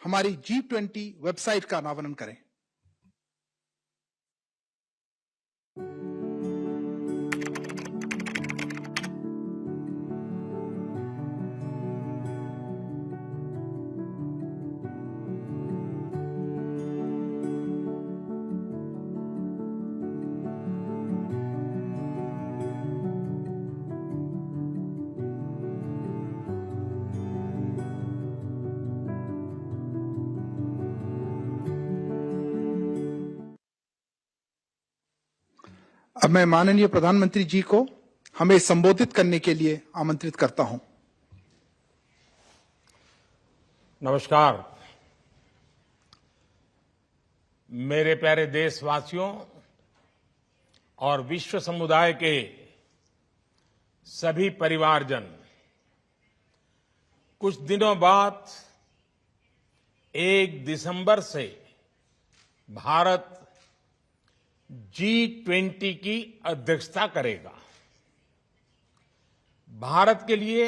हमारी G20 website का अनावरण करें। अब मैं माननीय प्रधानमंत्री जी को हमें संबोधित करने के लिए आमंत्रित करता हूं। नमस्कार। मेरे प्यारे देशवासियों और विश्व समुदाय के सभी परिवारजन, कुछ दिनों बाद 1 दिसंबर से भारत G20 की अध्यक्षता करेगा। भारत के लिए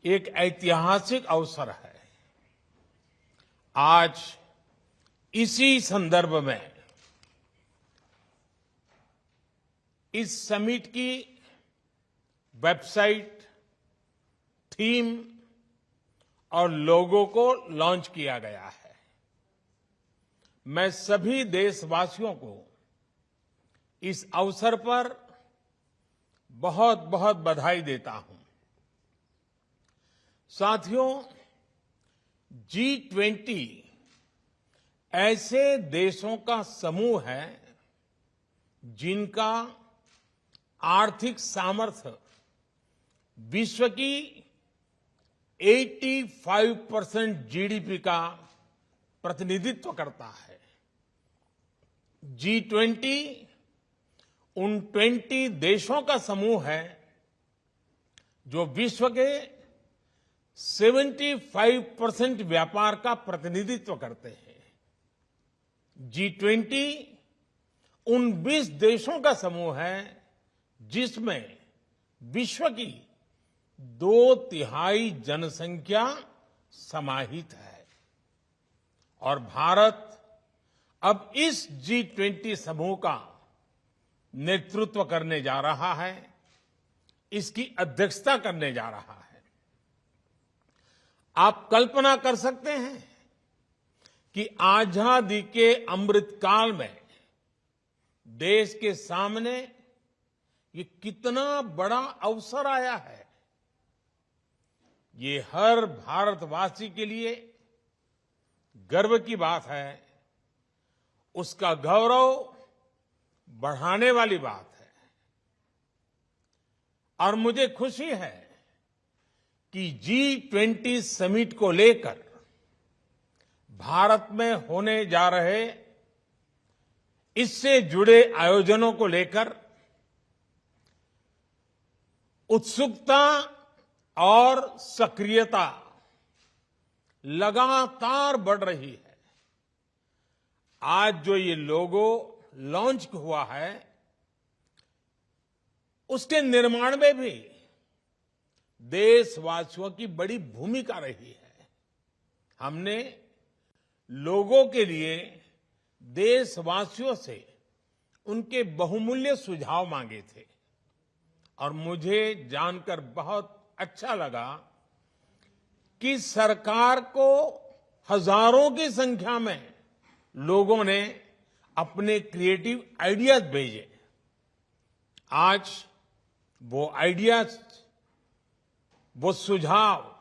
एक ऐतिहासिक अवसर है। आज इसी संदर्भ में इस समिट की वेबसाइट, थीम और लोगो को लॉन्च किया गया है। मैं सभी देशवासियों को इस अवसर पर बहुत बहुत बधाई देता हूं। साथियों, G20 ऐसे देशों का समूह है जिनका आर्थिक सामर्थ्य विश्व की 85% जीडीपी का प्रतिनिधित्व करता है। G20 उन 20 देशों का समूह है जो विश्व के 75% व्यापार का प्रतिनिधित्व करते हैं। G20 उन 20 देशों का समूह है जिसमें विश्व की 2/3 जनसंख्या समाहित है। और भारत अब इस G20 समूह का नेतृत्व करने जा रहा है, इसकी अध्यक्षता करने जा रहा है। आप कल्पना कर सकते हैं कि आजादी के अमृत काल में देश के सामने ये कितना बड़ा अवसर आया है। ये हर भारतवासी के लिए गर्व की बात है, उसका गौरव बढ़ाने वाली बात है। और मुझे खुशी है कि G20 समिट को लेकर भारत में होने जा रहे इससे जुड़े आयोजनों को लेकर उत्सुकता और सक्रियता लगातार बढ़ रही है। आज जो ये लोगो लॉन्च हुआ है, उसके निर्माण में भी देशवासियों की बड़ी भूमिका रही है। हमने लोगों के लिए देशवासियों से उनके बहुमूल्य सुझाव मांगे थे और मुझे जानकर बहुत अच्छा लगा कि सरकार को हजारों की संख्या में लोगों ने अपने क्रिएटिव आइडियाज भेजे। आज वो आइडियाज, वो सुझाव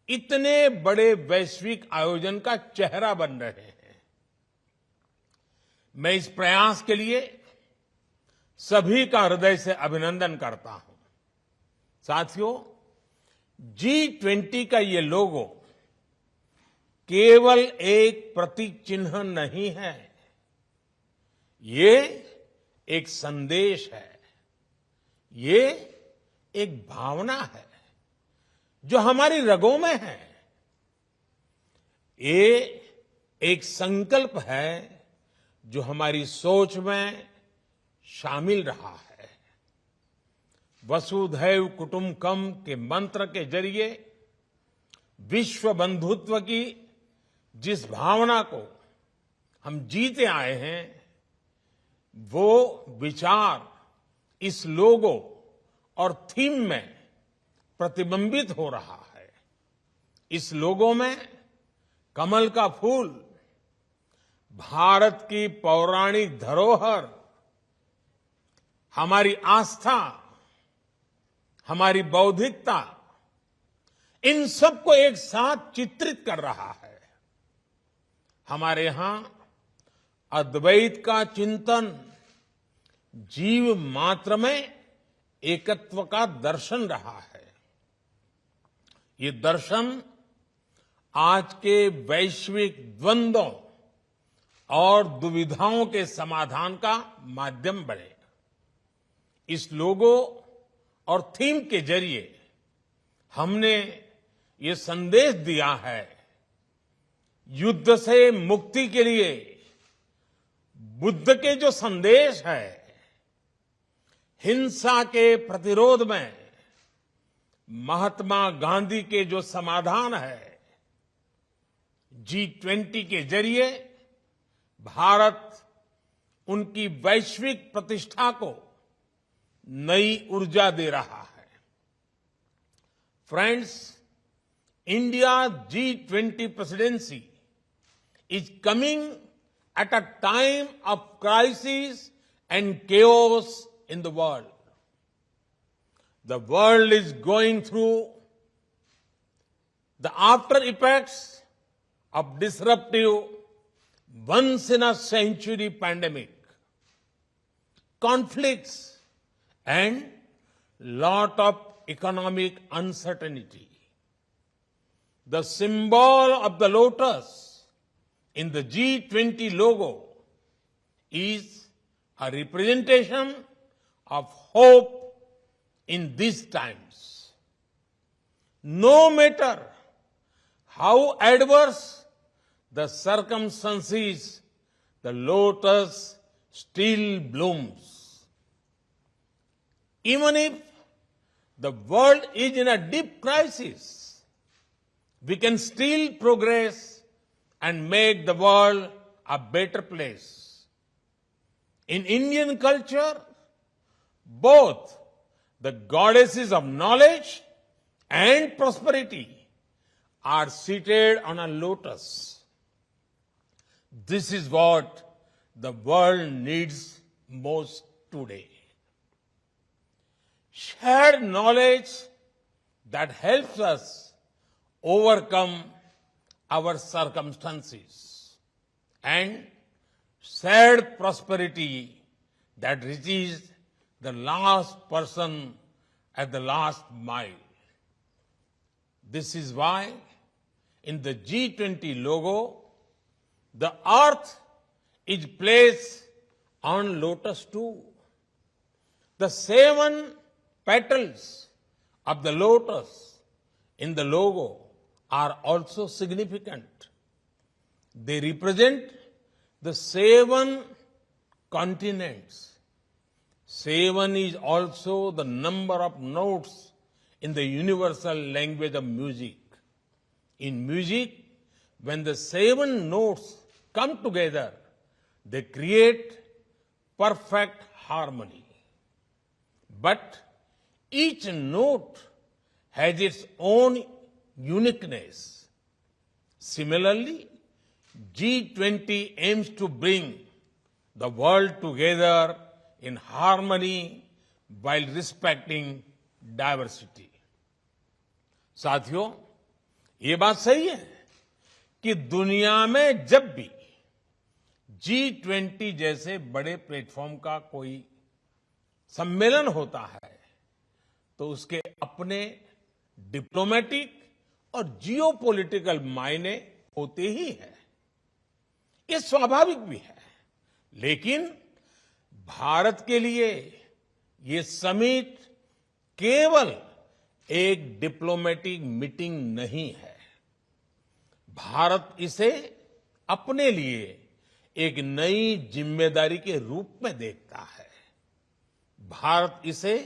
इतने बड़े वैश्विक आयोजन का चेहरा बन रहे हैं। मैं इस प्रयास के लिए सभी का हृदय से अभिनंदन करता हूं। साथियों, G20 का ये लोगो केवल एक प्रतीक चिन्ह नहीं है, ये एक संदेश है, ये एक भावना है जो हमारी रगों में है। ये एक संकल्प है जो हमारी सोच में शामिल रहा है। वसुधैव कुटुंबकम के मंत्र के जरिए विश्व बंधुत्व की जिस भावना को हम जीते आए हैं, वो विचार इस लोगो और थीम में प्रतिबिंबित हो रहा है। इस लोगो में कमल का फूल भारत की पौराणिक धरोहर, हमारी आस्था, हमारी बौद्धिकता, इन सबको एक साथ चित्रित कर रहा है। हमारे यहां अद्वैत का चिंतन जीव मात्र में एकत्व का दर्शन रहा है। ये दर्शन आज के वैश्विक द्वंद्वों और दुविधाओं के समाधान का माध्यम बने। इस लोगो और थीम के जरिए हमने ये संदेश दिया है, युद्ध से मुक्ति के लिए बुद्ध के जो संदेश है, हिंसा के प्रतिरोध में महात्मा गांधी के जो समाधान है, G20 के जरिए भारत उनकी वैश्विक प्रतिष्ठा को नई ऊर्जा दे रहा है। Friends, India G20 presidency is coming at a time of crisis and chaos in the world. The world is going through the after effects of disruptive, once in a century pandemic, conflicts, and lot of economic uncertainty. The symbol of the lotus in the G20 logo is a representation of hope in these times. No matter how adverse the circumstances, the lotus still blooms. Even if the world is in a deep crisis, we can still progress and make the world a better place. In Indian culture, both the goddesses of knowledge and prosperity are seated on a lotus. This is what the world needs most today. Shared knowledge that helps us overcome our circumstances, and shared prosperity that reaches the last person at the last mile. This is why in the G20 logo, the earth is placed on lotus too. The 7 petals of the lotus in the logo are also significant. They represent the 7 continents. 7 is also the number of notes in the universal language of music. In music, when the 7 notes come together, they create perfect harmony. But each note has its own uniqueness. Similarly, G20 aims to bring the world together in harmony while respecting diversity. साथियों, ये बात सही है कि दुनिया में जब भी G20 जैसे बड़े प्लेटफॉर्म का कोई सम्मेलन होता है, तो उसके अपने डिप्लोमेटिक और जियोपॉलिटिकल मायने होते ही हैं। ये स्वाभाविक भी है, लेकिन भारत के लिए ये समिट केवल एक डिप्लोमेटिक मीटिंग नहीं है। भारत इसे अपने लिए एक नई जिम्मेदारी के रूप में देखता है। भारत इसे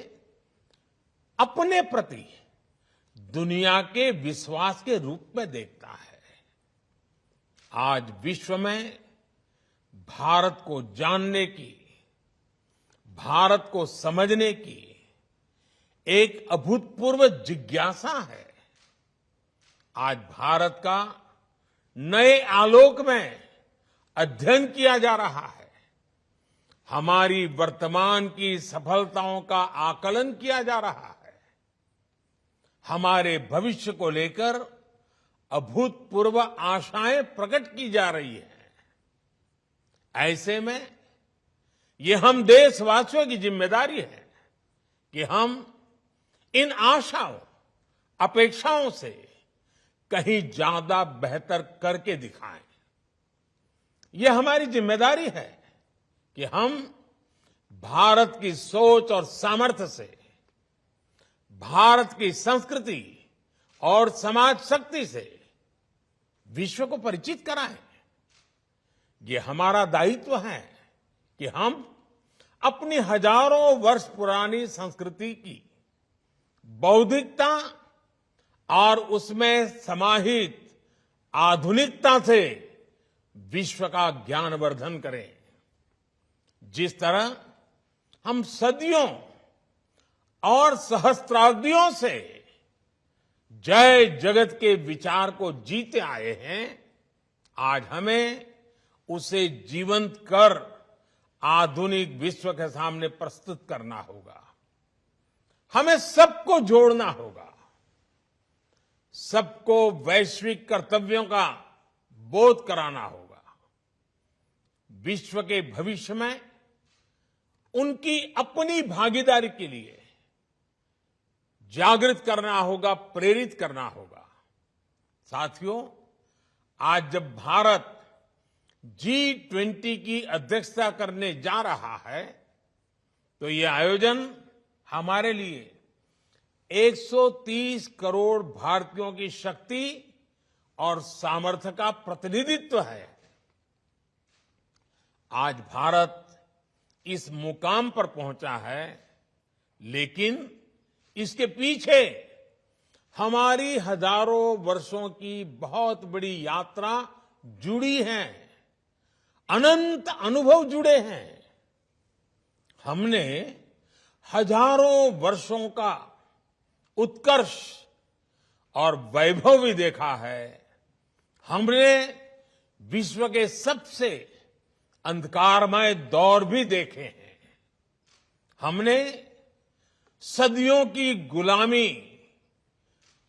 अपने प्रति दुनिया के विश्वास के रूप में देखता है। आज विश्व में भारत को जानने की, भारत को समझने की एक अभूतपूर्व जिज्ञासा है। आज भारत का नए आलोक में अध्ययन किया जा रहा है। हमारी वर्तमान की सफलताओं का आकलन किया जा रहा है। हमारे भविष्य को लेकर अभूतपूर्व आशाएं प्रकट की जा रही हैं। ऐसे में ये हम देशवासियों की जिम्मेदारी है कि हम इन आशाओं, अपेक्षाओं से कहीं ज्यादा बेहतर करके दिखाएं। यह हमारी जिम्मेदारी है कि हम भारत की सोच और सामर्थ्य से, भारत की संस्कृति और समाज शक्ति से विश्व को परिचित कराएं। ये हमारा दायित्व है कि हम अपनी हजारों वर्ष पुरानी संस्कृति की बौद्धिकता और उसमें समाहित आधुनिकता से विश्व का ज्ञानवर्धन करें। जिस तरह हम सदियों और सहस्त्राब्दियों से जय जगत के विचार को जीते आए हैं, आज हमें उसे जीवंत कर आधुनिक विश्व के सामने प्रस्तुत करना होगा। हमें सबको जोड़ना होगा, सबको वैश्विक कर्तव्यों का बोध कराना होगा। विश्व के भविष्य में उनकी अपनी भागीदारी के लिए जागृत करना होगा, प्रेरित करना होगा। साथियों, आज जब भारत G20 की अध्यक्षता करने जा रहा है, तो ये आयोजन हमारे लिए 130 करोड़ भारतीयों की शक्ति और सामर्थ्य का प्रतिनिधित्व है। आज भारत इस मुकाम पर पहुंचा है, लेकिन इसके पीछे हमारी हजारों वर्षों की बहुत बड़ी यात्रा जुड़ी है, अनंत अनुभव जुड़े हैं। हमने हजारों वर्षों का उत्कर्ष और वैभव भी देखा है। हमने विश्व के सबसे अंधकारमय दौर भी देखे हैं। हमने सदियों की गुलामी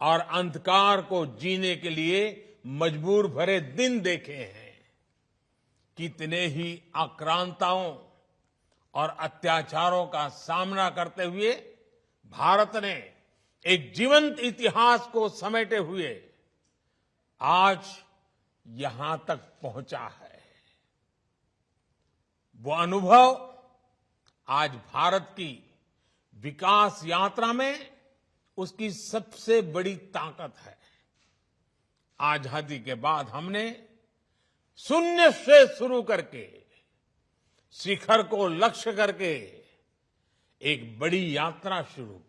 और अंधकार को जीने के लिए मजबूर भरे दिन देखे हैं। कितने ही आक्रांताओं और अत्याचारों का सामना करते हुए भारत ने एक जीवंत इतिहास को समेटे हुए आज यहां तक पहुंचा है। वो अनुभव आज भारत की विकास यात्रा में उसकी सबसे बड़ी ताकत है। आजादी के बाद हमने शून्य से शुरू करके शिखर को लक्ष्य करके एक बड़ी यात्रा शुरू की।